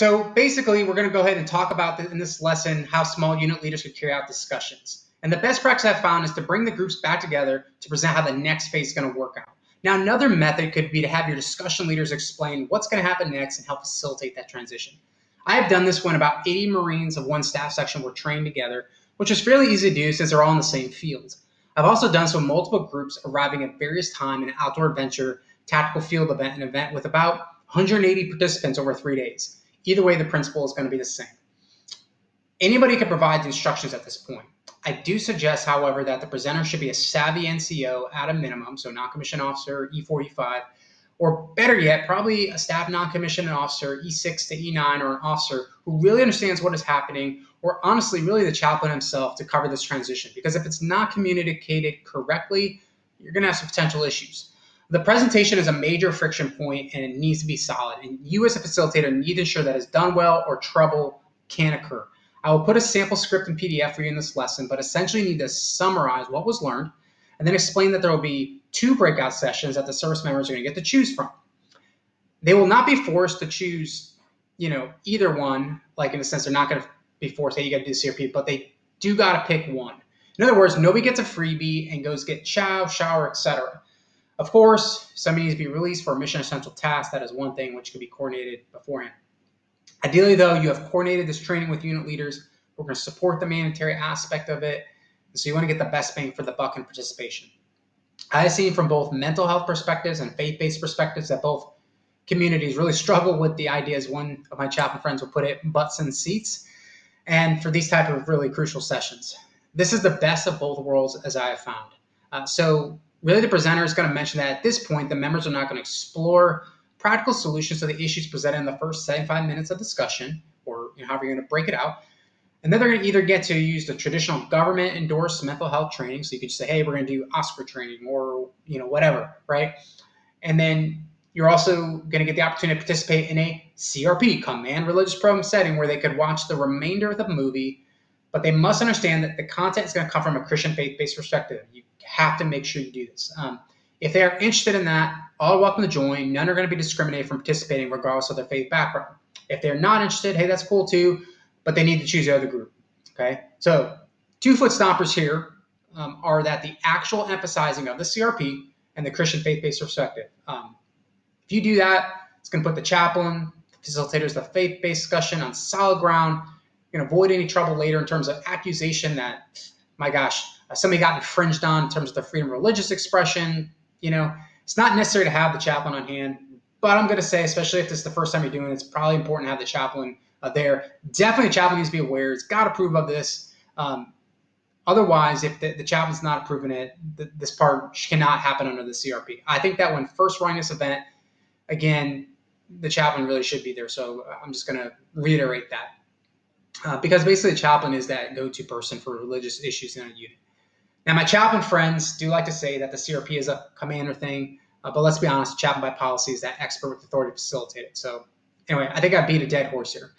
So basically, we're going to go ahead and talk about in this lesson how small unit leaders could carry out discussions. And the best practice I've found is to bring the groups back together to present how the next phase is going to work out. Now, another method could be to have your discussion leaders explain what's going to happen next and help facilitate that transition. I have done this when about 80 Marines of one staff section were trained together, which was fairly easy to do since they're all in the same field. I've also done so with multiple groups arriving at various times in an outdoor adventure, tactical field event, an event with about 180 participants over 3 days. Either way, the principle is going to be the same. Anybody can provide the instructions at this point. I do suggest, however, that the presenter should be a savvy NCO at a minimum, so non-commissioned officer, E4, E5, or better yet, probably a staff non-commissioned officer, E6 to E9, or an officer who really understands what is happening, or honestly, really the chaplain himself to cover this transition. Because if it's not communicated correctly, you're going to have some potential issues. The presentation is a major friction point and it needs to be solid. And you as a facilitator need to ensure that it's done well or trouble can occur. I will put a sample script in PDF for you in this lesson, but essentially you need to summarize what was learned and then explain that there will be 2 breakout sessions that the service members are going to get to choose from. They will not be forced to choose, either one, like in a sense they're not going to be forced, hey, you got to do CRP, but they do got to pick one. In other words, nobody gets a freebie and goes get chow, shower, etc. Of course, somebody needs to be released for a mission essential task. That is one thing which can be coordinated beforehand. Ideally, though, you have coordinated this training with unit leaders. We're going to support the mandatory aspect of it. And so you want to get the best bang for the buck in participation. I have seen from both mental health perspectives and faith-based perspectives that both communities really struggle with the idea, as one of my chaplain friends will put it, butts in seats, and for these type of really crucial sessions. This is the best of both worlds, as I have found. So really, the presenter is going to mention that at this point, the members are not going to explore practical solutions to the issues presented in the first 75 minutes of discussion, or however you're going to break it out. And then they're going to either get to use the traditional government-endorsed mental health training. So you could just say, hey, we're going to do OSCR training or, whatever, right? And then you're also going to get the opportunity to participate in a CRP, Command Religious Program setting, where they could watch the remainder of the movie, but they must understand that the content is going to come from a Christian faith-based perspective. You have to make sure you do this. If they are interested in that, all are welcome to join. None are going to be discriminated from participating regardless of their faith background. If they're not interested, hey, that's cool too, but they need to choose the other group. Okay, so 2 foot stompers here are that the actual emphasizing of the CRP and the Christian faith-based perspective. If you do that, it's going to put the chaplain, the facilitators, the faith-based discussion on solid ground. You're going to avoid any trouble later in terms of accusation that, my gosh, somebody got infringed on in terms of the freedom of religious expression. It's not necessary to have the chaplain on hand, but I'm going to say, especially if this is the first time you're doing it, it's probably important to have the chaplain there. Definitely the chaplain needs to be aware. It's got to approve of this. Otherwise, if the chaplain's not approving it, this part cannot happen under the CRP. I think that when first running this event, again, the chaplain really should be there. So I'm just going to reiterate that. Because basically the chaplain is that go-to person for religious issues in a unit. Now, my chaplain friends do like to say that the CRP is a commander thing, but let's be honest, chaplain by policy is that expert with authority to facilitate it. So anyway, I think I beat a dead horse here.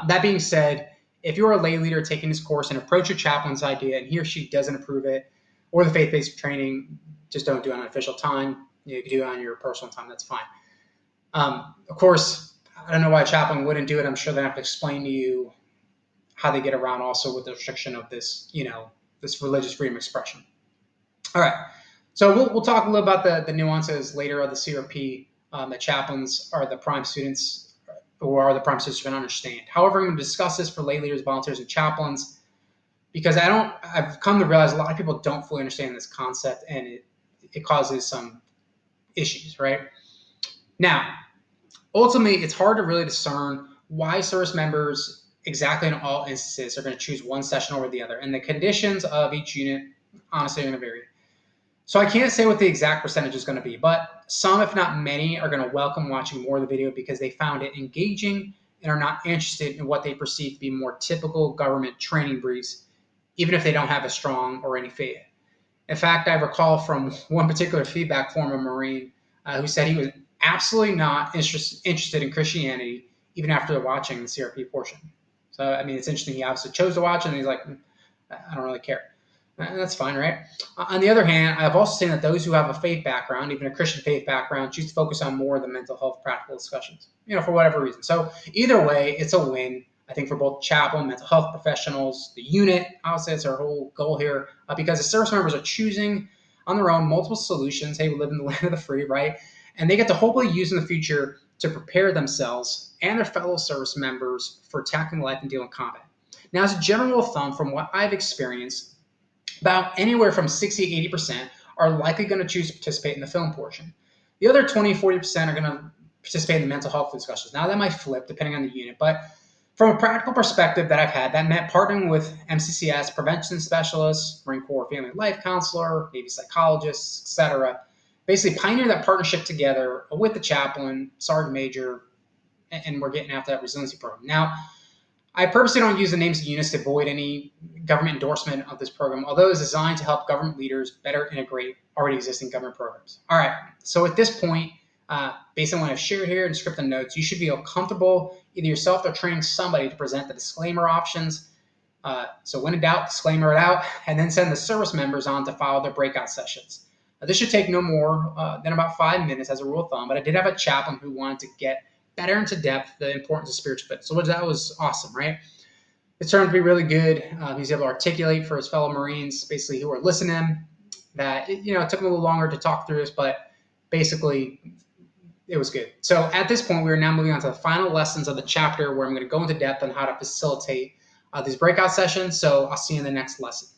That being said, if you're a lay leader taking this course and approach your chaplain's idea and he or she doesn't approve it, or the faith-based training, just don't do it on official time. You can do it on your personal time. That's fine. Of course, I don't know why a chaplain wouldn't do it. I'm sure they have to explain to you how they get around also with the restriction of this, this religious freedom expression. All right. So we'll talk a little about the nuances later of the CRP. The chaplains are the prime students, or are the prime students going to understand. However, I'm going to discuss this for lay leaders, volunteers, and chaplains because I've come to realize a lot of people don't fully understand this concept, and it causes some issues, right? Now, ultimately, it's hard to really discern why service members exactly in all instances are going to choose one session over the other, and the conditions of each unit honestly are going to vary. So I can't say what the exact percentage is going to be, but some, if not many, are going to welcome watching more of the video because they found it engaging and are not interested in what they perceive to be more typical government training briefs, even if they don't have a strong or any faith. In fact, I recall from one particular feedback from a Marine who said he was absolutely not interested in Christianity, even after watching the CRP portion. So, I mean, it's interesting. He obviously chose to watch it, and he's like, I don't really care. That's fine, right? On the other hand, I've also seen that those who have a faith background, even a Christian faith background, choose to focus on more of the mental health practical discussions, for whatever reason. So either way, it's a win, I think, for both chaplain, mental health professionals, the unit. I would say it's our whole goal here because the service members are choosing on their own multiple solutions. Hey, we live in the land of the free, right? And they get to hopefully use in the future to prepare themselves and their fellow service members for tackling life and dealing with combat. Now, as a general rule of thumb, from what I've experienced, about anywhere from 60 to 80% are likely going to choose to participate in the film portion. The other 20 to 40% are going to participate in the mental health discussions. Now, that might flip depending on the unit, but from a practical perspective that I've had, that meant partnering with MCCS, prevention specialists, Marine Corps family life counselor, Navy psychologists, etc. Basically, pioneer that partnership together with the chaplain, sergeant major, and we're getting after that resiliency program. Now, I purposely don't use the names of units to avoid any government endorsement of this program, although it's designed to help government leaders better integrate already existing government programs. All right, so at this point, based on what I've shared here in script notes, you should feel comfortable either yourself or training somebody to present the disclaimer options. So when in doubt, disclaimer it out, and then send the service members on to follow their breakout sessions. Now, this should take no more than about 5 minutes as a rule of thumb, but I did have a chaplain who wanted to get better into depth the importance of spiritual fit. So that was awesome, right? It turned out to be really good. He's able to articulate for his fellow Marines, basically who were listening, that it took him a little longer to talk through this, but basically it was good. So at this point, we are now moving on to the final lessons of the chapter, where I'm going to go into depth on how to facilitate these breakout sessions. So I'll see you in the next lesson.